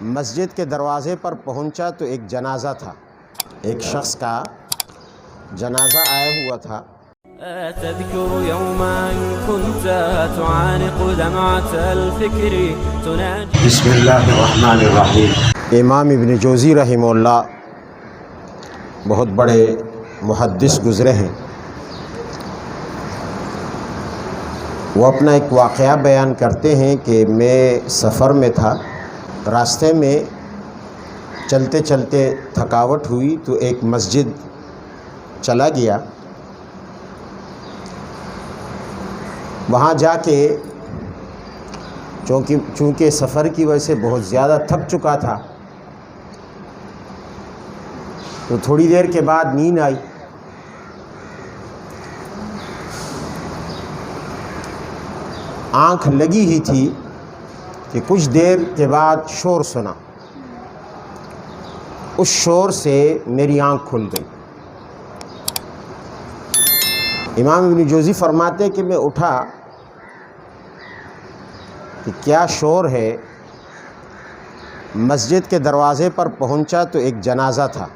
مسجد کے دروازے پر پہنچا تو ایک جنازہ تھا، ایک شخص کا جنازہ آیا ہوا تھا۔ تذكر يوما كنت تعانق دمعة الفكر تناجي بسم اللہ الرحمن الرحیم۔ امام ابن جوزی رحمہ اللہ بہت بڑے محدث گزرے ہیں۔ وہ اپنا ایک واقعہ بیان کرتے ہیں کہ میں سفر میں تھا، راستے میں چلتے چلتے تھکاوٹ ہوئی تو ایک مسجد چلا گیا۔ وہاں جا کے چونکہ سفر کی وجہ سے بہت زیادہ تھک چکا تھا تو تھوڑی دیر کے بعد نیند آئی۔ آنکھ لگی ہی تھی کہ کچھ دیر کے بعد شور سنا، اس شور سے میری آنکھ کھل گئی۔ امام ابن جوزی فرماتے کہ میں اٹھا کہ کیا شور ہے۔ مسجد کے دروازے پر پہنچا تو ایک جنازہ تھا،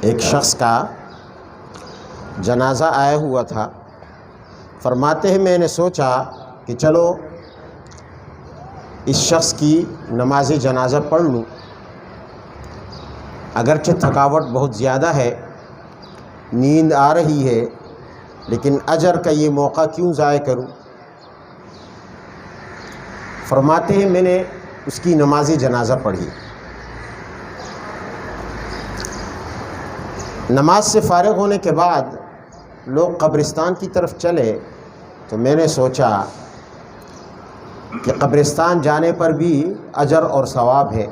ایک شخص کا جنازہ آیا ہوا تھا۔ فرماتے ہیں میں نے سوچا کہ چلو اس شخص کی نماز جنازہ پڑھ لوں، اگرچہ تھکاوٹ بہت زیادہ ہے، نیند آ رہی ہے، لیکن اجر کا یہ موقع کیوں ضائع کروں۔ فرماتے ہیں میں نے اس کی نماز جنازہ پڑھی۔ نماز سے فارغ ہونے کے بعد لوگ قبرستان کی طرف چلے تو میں نے سوچا کہ قبرستان جانے پر بھی اجر اور ثواب ہے،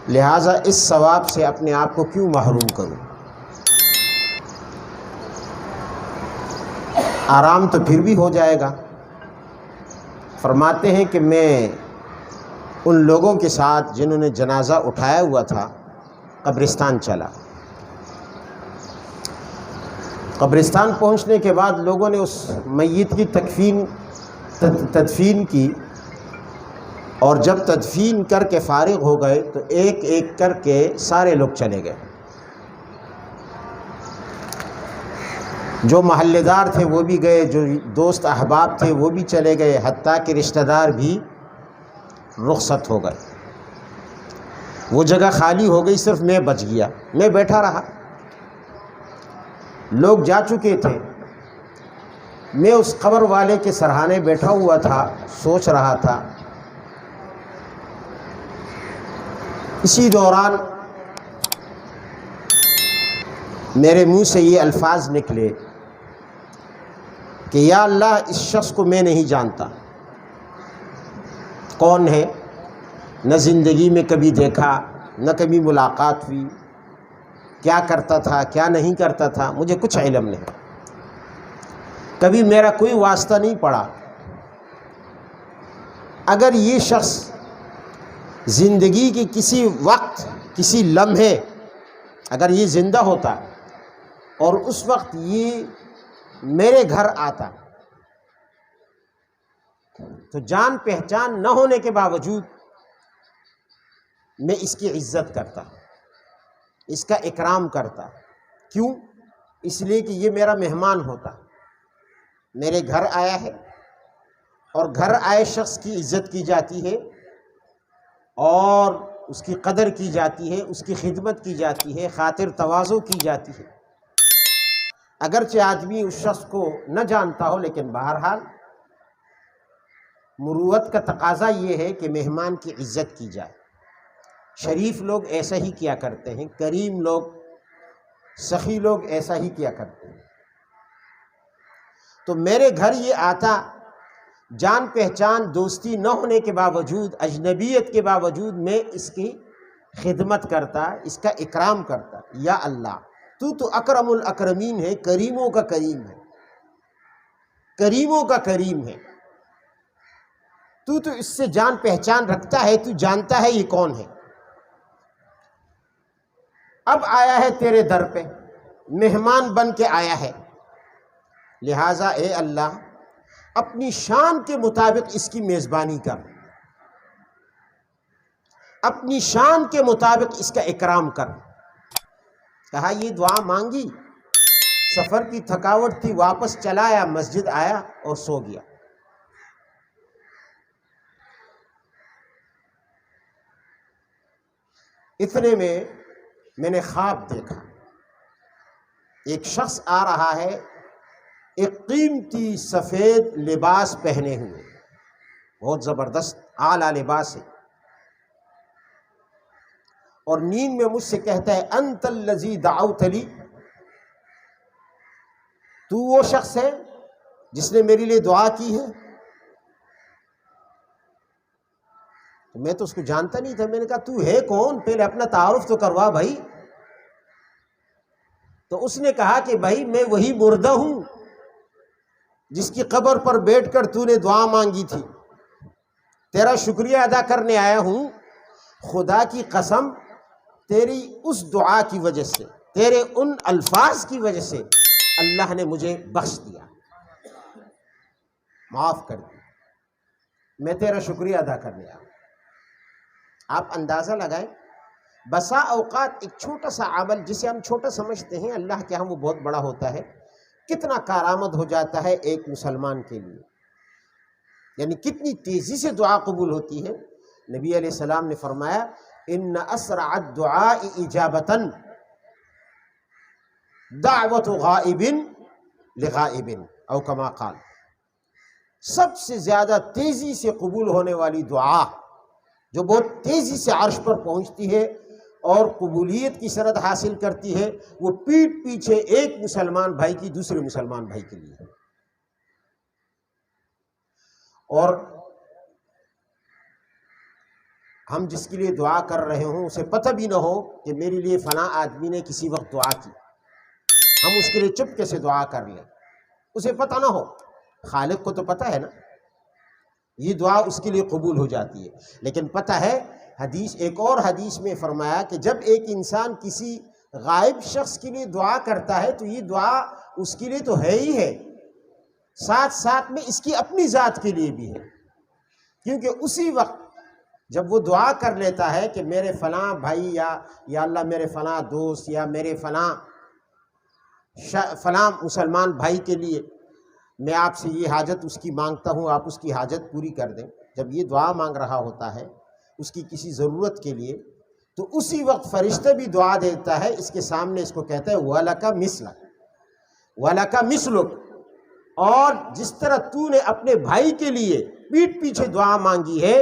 لہٰذا اس ثواب سے اپنے آپ کو کیوں محروم کروں۔ آرام تو پھر بھی ہو جائے گا۔ فرماتے ہیں کہ میں ان لوگوں کے ساتھ جنہوں نے جنازہ اٹھایا ہوا تھا قبرستان چلا۔ قبرستان پہنچنے کے بعد لوگوں نے اس میت کی تدفین کی، اور جب تدفین کر کے فارغ ہو گئے تو ایک ایک کر کے سارے لوگ چلے گئے۔ جو محلے دار تھے وہ بھی گئے، جو دوست احباب تھے وہ بھی چلے گئے، حتیٰ کہ رشتہ دار بھی رخصت ہو گئے۔ وہ جگہ خالی ہو گئی، صرف میں بچ گیا۔ میں بیٹھا رہا، لوگ جا چکے تھے، میں اس قبر والے کے سرہانے بیٹھا ہوا تھا، سوچ رہا تھا۔ اسی دوران میرے منہ سے یہ الفاظ نکلے کہ یا اللہ اس شخص کو میں نہیں جانتا، کون ہے، نہ زندگی میں کبھی دیکھا، نہ کبھی ملاقات ہوئی، کیا کرتا تھا کیا نہیں کرتا تھا مجھے کچھ علم نہیں، کبھی میرا کوئی واسطہ نہیں پڑا۔ اگر یہ شخص زندگی کی کسی وقت کسی لمحے اگر یہ زندہ ہوتا اور اس وقت یہ میرے گھر آتا تو جان پہچان نہ ہونے کے باوجود میں اس کی عزت کرتا، اس کا اکرام کرتا۔ کیوں؟ اس لیے کہ یہ میرا مہمان ہوتا، میرے گھر آیا ہے، اور گھر آئے شخص کی عزت کی جاتی ہے اور اس کی قدر کی جاتی ہے، اس کی خدمت کی جاتی ہے، خاطر تواضع کی جاتی ہے۔ اگرچہ آدمی اس شخص کو نہ جانتا ہو، لیکن بہرحال مروت کا تقاضا یہ ہے کہ مہمان کی عزت کی جائے۔ شریف لوگ ایسا ہی کیا کرتے ہیں، کریم لوگ، سخی لوگ ایسا ہی کیا کرتے ہیں۔ تو میرے گھر یہ آتا، جان پہچان دوستی نہ ہونے کے باوجود، اجنبیت کے باوجود میں اس کی خدمت کرتا، اس کا اکرام کرتا۔ یا اللہ تو اکرم الاکرمین ہے، کریموں کا کریم ہے، کریموں کا کریم ہے، تو اس سے جان پہچان رکھتا ہے، تو جانتا ہے یہ کون ہے۔ اب آیا ہے تیرے در پہ، مہمان بن کے آیا ہے، لہٰذا اے اللہ، اپنی شان کے مطابق اس کی میزبانی کر۔ اپنی شان کے مطابق اس کا اکرام کر۔ کہا یہ دعا مانگی، سفر کی تھکاوٹ تھی، واپس چلا آیا، مسجد آیا اور سو گیا۔ اتنے میں نے خواب دیکھا، ایک شخص آ رہا ہے ایک قیمتی سفید لباس پہنے ہوئے، بہت زبردست اعلیٰ لباس ہے، اور نیند میں مجھ سے کہتا ہے انت الذی دعوت لی، تو وہ شخص ہے جس نے میرے لیے دعا کی ہے؟ میں تو اس کو جانتا نہیں تھا، میں نے کہا تو ہے کون، پہلے اپنا تعارف تو کروا بھائی۔ تو اس نے کہا کہ بھائی میں وہی مردہ ہوں جس کی قبر پر بیٹھ کر تو نے دعا مانگی تھی، تیرا شکریہ ادا کرنے آیا ہوں، خدا کی قسم تیری اس دعا کی وجہ سے، تیرے ان الفاظ کی وجہ سے اللہ نے مجھے بخش دیا، معاف کر دیا، میں تیرا شکریہ ادا کرنے آیا۔ آپ اندازہ لگائیں، بسا اوقات ایک چھوٹا سا عمل جسے ہم چھوٹا سمجھتے ہیں، اللہ کے ہاں وہ بہت بڑا ہوتا ہے، کتنا کارآمد ہو جاتا ہے ایک مسلمان کے لیے، یعنی کتنی تیزی سے دعا قبول ہوتی ہے۔ نبی علیہ السلام نے فرمایا ان اسرع الدعاء اجابۃ دعوت غائب لغائب او کما قال، سب سے زیادہ تیزی سے قبول ہونے والی دعا جو بہت تیزی سے عرش پر پہنچتی ہے اور قبولیت کی سند حاصل کرتی ہے، وہ پیٹھ پیچھے ایک مسلمان بھائی کی دوسرے مسلمان بھائی کے لیے، اور ہم جس کے لیے دعا کر رہے ہوں اسے پتہ بھی نہ ہو کہ میرے لیے فلاں آدمی نے کسی وقت دعا کی، ہم اس کے لیے چپکے سے دعا کر لیں، اسے پتہ نہ ہو، خالق کو تو پتہ ہے نا، یہ دعا اس کے لیے قبول ہو جاتی ہے۔ لیکن پتہ ہے حدیث، ایک اور حدیث میں فرمایا کہ جب ایک انسان کسی غائب شخص کے لیے دعا کرتا ہے تو یہ دعا اس کے لیے تو ہے ہی ہے، ساتھ ساتھ میں اس کی اپنی ذات کے لیے بھی ہے، کیونکہ اسی وقت جب وہ دعا کر لیتا ہے کہ میرے فلاں بھائی یا اللہ میرے فلاں دوست یا میرے فلاں مسلمان بھائی کے لیے میں آپ سے یہ حاجت اس کی مانگتا ہوں، آپ اس کی حاجت پوری کر دیں، جب یہ دعا مانگ رہا ہوتا ہے اس کی کسی ضرورت کے لیے، تو اسی وقت فرشتہ بھی دعا دیتا ہے، اس کے سامنے اس کو کہتا ہے وَلَكَ مِثْلَكَ وَلَكَ مِثْلُكَ، اور جس طرح تو نے اپنے بھائی کے لیے پیٹھ پیچھے دعا مانگی ہے،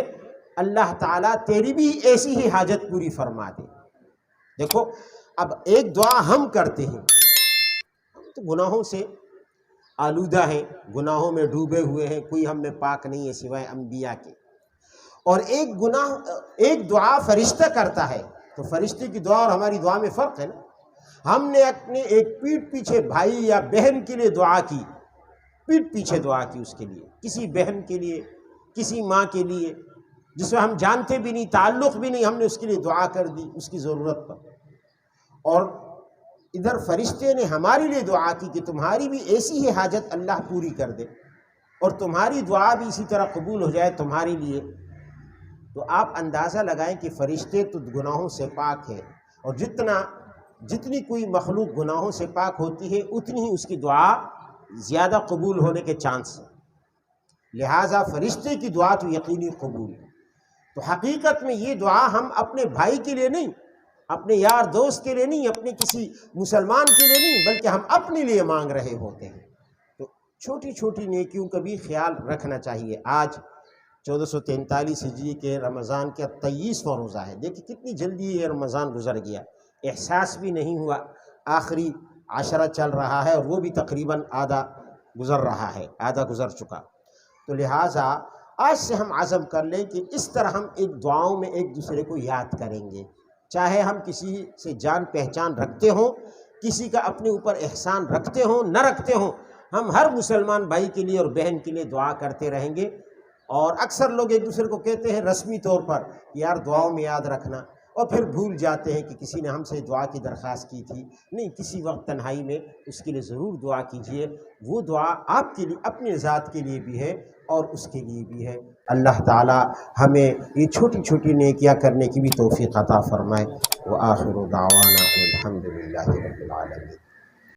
اللہ تعالیٰ تیری بھی ایسی ہی حاجت پوری فرما دے۔ دیکھو اب ایک دعا ہم کرتے ہیں، تو گناہوں سے آلودہ ہیں، گناہوں میں ڈوبے ہوئے ہیں، کوئی ہم میں پاک نہیں ہے سوائے انبیاء کے، اور ایک دعا فرشتہ کرتا ہے، تو فرشتے کی دعا اور ہماری دعا میں فرق ہے نا۔ ہم نے اپنے ایک پیٹھ پیچھے بھائی یا بہن کے لیے دعا کی، پیٹھ پیچھے دعا کی اس کے لیے، کسی بہن کے لیے، کسی ماں کے لیے جس میں ہم جانتے بھی نہیں، تعلق بھی نہیں، ہم نے اس کے لیے دعا کر دی اس کی ضرورت پر، اور ادھر فرشتے نے ہمارے لیے دعا کی کہ تمہاری بھی ایسی ہی حاجت اللہ پوری کر دے اور تمہاری دعا بھی اسی طرح قبول ہو جائے تمہارے لیے۔ تو آپ اندازہ لگائیں کہ فرشتے تو گناہوں سے پاک ہیں، اور جتنی کوئی مخلوق گناہوں سے پاک ہوتی ہے اتنی ہی اس کی دعا زیادہ قبول ہونے کے چانس ہیں، لہٰذا فرشتے کی دعا تو یقینی قبول ہے۔ تو حقیقت میں یہ دعا ہم اپنے بھائی کے لیے نہیں، اپنے یار دوست کے لیے نہیں، اپنے کسی مسلمان کے لیے نہیں، بلکہ ہم اپنے لیے مانگ رہے ہوتے ہیں۔ تو چھوٹی چھوٹی نیکیوں کا بھی خیال رکھنا چاہیے۔ آج 1443 ہجری کے رمضان کا 23واں روزہ ہے، دیکھیں کتنی جلدی یہ رمضان گزر گیا، احساس بھی نہیں ہوا، آخری عشرہ چل رہا ہے اور وہ بھی تقریباً آدھا گزر رہا ہے، آدھا گزر چکا۔ تو لہٰذا آج سے ہم عزم کر لیں کہ اس طرح ہم ایک دعاؤں میں ایک دوسرے کو یاد کریں گے، چاہے ہم کسی سے جان پہچان رکھتے ہوں، کسی کا اپنے اوپر احسان رکھتے ہوں نہ رکھتے ہوں، ہم ہر مسلمان بھائی کے لیے اور بہن کے لیے دعا کرتے رہیں گے۔ اور اکثر لوگ ایک دوسرے کو کہتے ہیں رسمی طور پر یار دعاؤں میں یاد رکھنا، اور پھر بھول جاتے ہیں کہ کسی نے ہم سے دعا کی درخواست کی تھی۔ نہیں، کسی وقت تنہائی میں اس کے لیے ضرور دعا کیجیے، وہ دعا آپ کے لیے اپنے ذات کے لیے بھی ہے اور اس کے لیے بھی ہے۔ اللہ تعالی ہمیں یہ چھوٹی چھوٹی نیکیاں کرنے کی بھی توفیق عطا فرمائے۔ وآخر دعوانا الحمدللہ رب العالمین۔